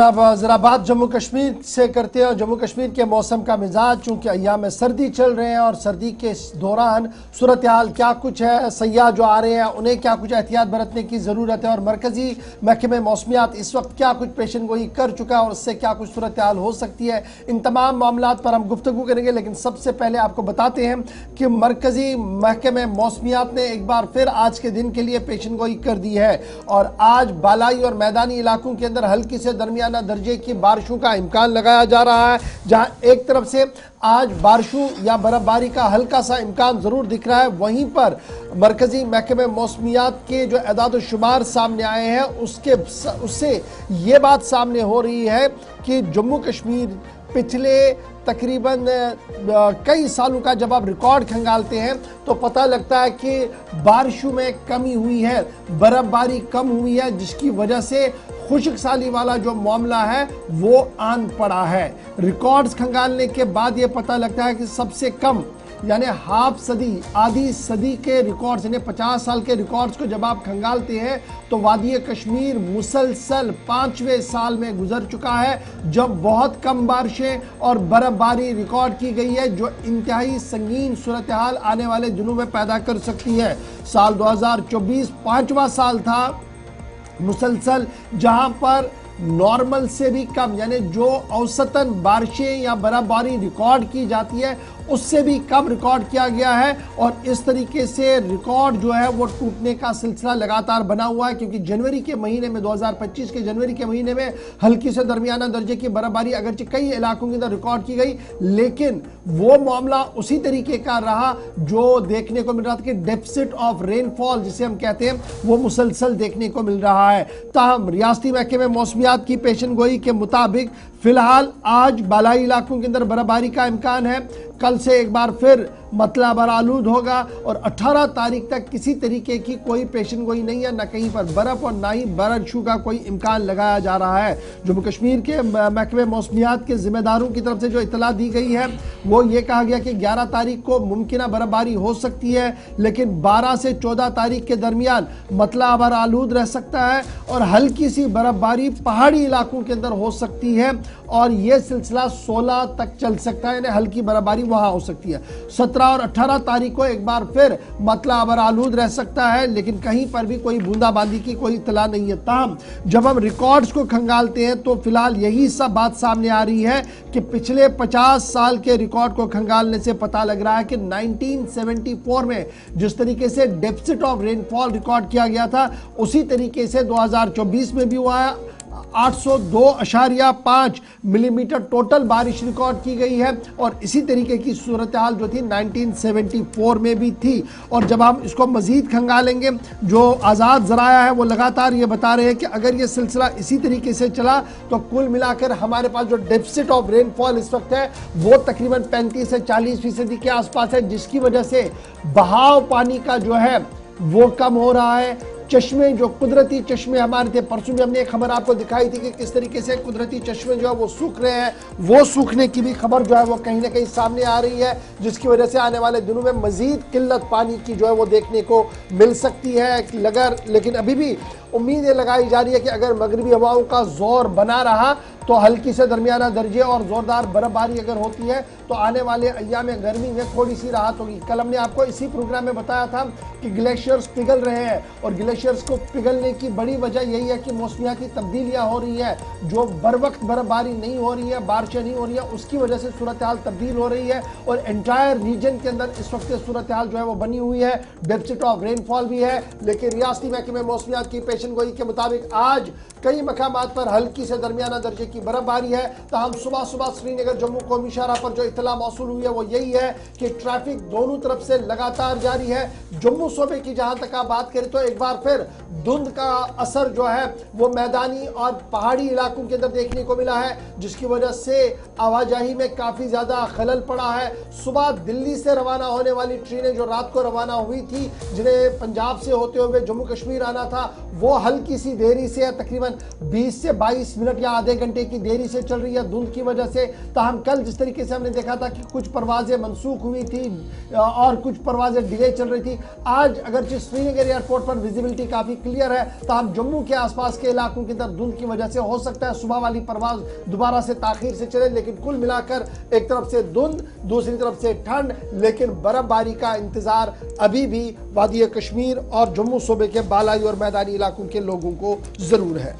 अब जरा बात जम्मू कश्मीर से करते हैं। जम्मू कश्मीर के मौसम का मिजाज, चूंकि अय्याम में सर्दी चल रहे हैं और सर्दी के दौरान सूरत हाल क्या कुछ है, सयाह जो आ रहे हैं उन्हें क्या कुछ एहतियात बरतने की ज़रूरत है और मरकज़ी महकमे मौसमियात इस वक्त क्या कुछ पेशन गोई कर चुका है और उससे क्या कुछ सूरत हाल हो सकती है, इन तमाम मामलों पर हम गुफ्तगू करेंगे। लेकिन सबसे पहले आपको बताते हैं कि मरकज़ी महकमे मौसमियात ने एक बार फिर आज के दिन के लिए पेशन गोई कर दी है और आज बालाई और मैदानी इलाकों के अंदर हल्की से दरमियाना दर्जे की बारिशों का इम्कान लगाया जा रहा है। जहां एक तरफ से आज बारिशों या बर्फबारी का हल्का सा इम्कान जरूर दिख रहा है, वहीं पर मरकजी महकमे मौसमियात के जो एदाद शुमार सामने आए हैं उससे ये बात सामने हो रही है कि जम्मू कश्मीर पिछले तकरीबन कई सालों का जब आप रिकॉर्ड खंगालते हैं तो पता लगता है कि बारिशों में कमी हुई है, बर्फबारी कम हुई है, जिसकी वजह से खुश्क साली वाला जो मामला है वो आन पड़ा है। रिकॉर्ड्स खंगालने के बाद ये पता लगता है कि सबसे कम यानी हाफ सदी, आधी सदी के रिकॉर्ड्स यानी 50 साल के रिकॉर्ड्स को जब आप खंगालते हैं तो वादी कश्मीर मुसलसल 5वें साल में गुजर चुका है जब बहुत कम बारिशें और बर्फबारी रिकॉर्ड की गई है, जो इंतहाई संगीन सूरत हाल आने वाले दिनों में पैदा कर सकती है। साल 2024 5वां साल था मुसलसल जहां पर नॉर्मल से भी कम यानी जो औसतन बारिशें या बर्फबारी रिकॉर्ड की जाती है उससे भी कम रिकॉर्ड किया गया है और इस तरीके से रिकॉर्ड जो है वो टूटने का सिलसिला लगातार बना हुआ है, क्योंकि जनवरी के महीने में 2025 के जनवरी के महीने में हल्की से दरमियाना दर्जे की बर्फबारी अगरचे कई इलाकों के अंदर रिकॉर्ड की गई, लेकिन वो मामला उसी तरीके का रहा जो देखने को मिल रहा था कि डेफिसिट ऑफ रेनफॉल जिसे हम कहते हैं वो मुसलसल देखने को मिल रहा है। ताहम रियासती महकमे मौसमियात की पेशन गोई के मुताबिक फिलहाल आज बालाई इलाकों के अंदर बर्फबारी का इम्कान है, कल से एक बार फिर मतला बरालूद होगा और 18 तारीख तक किसी तरीके की कोई पेशन गोई नहीं है, न कहीं पर बर्फ और ना ही बारिशों का कोई इम्कान लगाया जा रहा है। जम्मू कश्मीर के महकमे मौसमियात के जिम्मेदारों की तरफ से जो इतला दी गई है वो ये कहा गया कि 11 तारीख को मुमकिन बर्फबारी हो सकती है, लेकिन 12 से 14 तारीख के दरमियान मतला बरालूद रह सकता है और हल्की सी बर्फबारी पहाड़ी इलाकों के अंदर हो सकती है और यह सिलसिला 16 तक चल सकता है, यानी हल्की बर्फबारी वहां हो सकती है। 17 और 18 तारीख को एक बार फिर मतला बरालूद रह सकता है, लेकिन कहीं पर भी कोई बूंदाबांदी की कोई इतला नहीं है। ताहम जब हम रिकॉर्ड्स को खंगालते हैं तो फिलहाल यही सब बात सामने आ रही है कि पिछले 50 साल के रिकॉर्ड को खंगालने से पता लग रहा है कि 1974 में जिस तरीके से डेफिसिट ऑफ रेनफॉल रिकॉर्ड किया गया था उसी तरीके से 2024 में भी हुआ है। 802.5 मिलीमीटर टोटल बारिश रिकॉर्ड की गई है और इसी तरीके की सूरत हाल जो थी 1974 में भी थी। और जब हम इसको मजीद खंगालेंगे, जो आज़ाद ज़राया है वो लगातार ये बता रहे हैं कि अगर ये सिलसिला इसी तरीके से चला तो कुल मिलाकर हमारे पास जो डेफिसिट ऑफ रेनफॉल इस वक्त है वो तकरीबन 35 से 40% के आसपास है, जिसकी वजह से बहाव पानी का जो है वो कम हो रहा है। चश्मे जो कुदरती चश्मे हमारे थे, परसों भी हमने एक खबर आपको दिखाई थी कि किस तरीके से कुदरती चश्मे जो है वो सूख रहे हैं, वो सूखने की भी खबर जो है वो कहीं ना कहीं सामने आ रही है, जिसकी वजह से आने वाले दिनों में मजीद किल्लत पानी की जो है वो देखने को मिल सकती है। लेकिन अभी भी उम्मीद ये लगाई जा रही है कि अगर मगरबी हवाओं का जोर बना रहा तो हल्की से दरमियाना दर्जे और जोरदार बर्फबारी अगर होती है तो आने वाले अय्याम में गर्मी में थोड़ी सी राहत होगी। कल हमने आपको इसी प्रोग्राम में बताया था कि ग्लेशियर्स पिघल रहे हैं और ग्लेशियर्स को पिघलने की बड़ी वजह यही है कि मौसमियाती तब्दीलियां हो रही है, जो बर वक्त बर्फबारी नहीं हो रही है, बारिशें नहीं हो रही है, उसकी वजह से सूरत हाल तब्दील हो रही है और एंटायर रीजन के अंदर इस वक्त सूरत हाल जो है वो बनी हुई है। डेफिसिट ऑफ रेनफॉल भी है, लेकिन रियासती महकमे मौसमियात की पेशन गोई के मुताबिक आज कई मकामात पर हल्की से दरमियाना दर्जे की बर्फबारी है। ताहम सुबह सुबह श्रीनगर जम्मू कौमी शाहरा पर जो इतला मौसूल हुई है वो यही है कि ट्रैफिक दोनों तरफ से लगातार जारी है। जम्मू सूबे की जहां तक आप बात करें तो एक बार फिर धुंध का असर जो है वो मैदानी और पहाड़ी इलाकों के अंदर देखने को मिला है, जिसकी वजह से आवाजाही में काफी ज्यादा खलल पड़ा है। सुबह दिल्ली से रवाना होने वाली ट्रेनें जो रात को रवाना हुई थी, जिन्हें पंजाब से होते हुए जम्मू कश्मीर आना था, वो हल्की सी देरी से तकरीबन तकरीबन 20 से 22 मिनट या आधे घंटे की देरी से चल रही है धुंध की वजह से। ताहम कल जिस तरीके से हमने देखा था कि कुछ परवाजें मनसूख हुई थी और कुछ परवाजें डिले चल रही थी, आज अगरचे श्रीनगर एयरपोर्ट पर विजिबिलिटी काफ़ी क्लियर है, ताहम जम्मू के आसपास के इलाकों के अंदर धुंध की वजह से हो सकता है सुबह वाली परवाज दोबारा से ताखीर से चले। लेकिन कुल मिलाकर एक तरफ से धुंध, दूसरी तरफ से ठंड, लेकिन बर्फबारी का इंतजार अभी भी वादी कश्मीर और जम्मू सूबे के बालाई और मैदानी इलाकों के लोगों को जरूर है।